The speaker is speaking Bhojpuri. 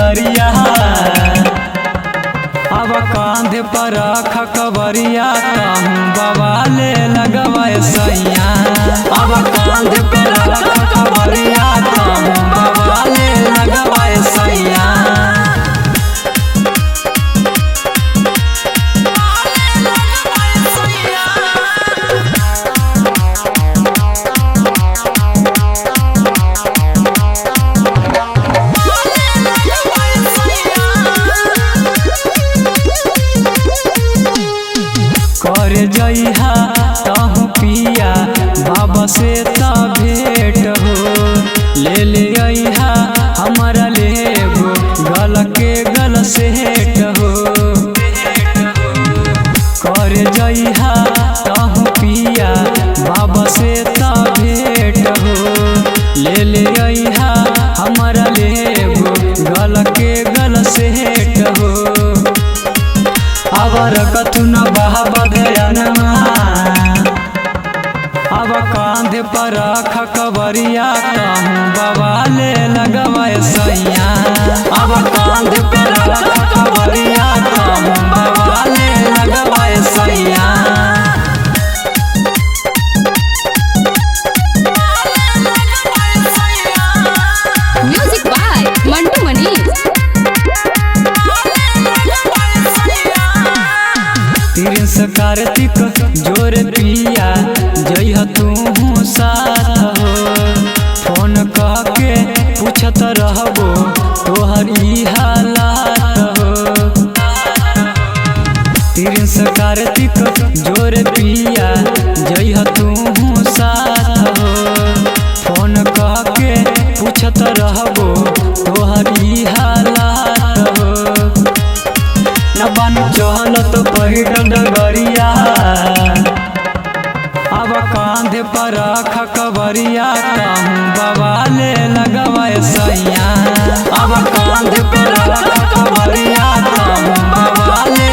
डगरिया। अब कांधे पर रख कवरिया कहूँ बवाले लगवाए सैया। अब कांधे पर रख कवरिया कहूँ बवाले लगवाए सैया। कर जइहा तहु पिया बाबा से त भेंट हो। ले अइहा हमारा लेबो गल के गल सेट हो। कर जइहा तहु पिया बाबा से त भेंट हो। ले अइहा हमारा लेबो गल के गल सेट हो। अबर कथु न बहाबा ध्यानमा। अब कांधे पर रख कवरिया कहूँ बवाले लगवाए सैया। अब कांधे पर रख कवरिया कहूँ बवाले लगवाए सैया। Music by Mantu Manish. तीरस कार्तिक जोर पिया जइह तू साथ हो। फोन कह के पूछत रहबो तोहर ई हालात हो। तीरस कार्तिक जोर पिया जइह तू साथ हो। फोन कह के पूछत रहबो तोहर ई हालात हो। न बन चहलत पहिर डगरिया। अब कांधे पर रख कवरिया कहूँ बवाले लगवाए सैया। अब कांधे पर रख कवरिया कहूँ बवाले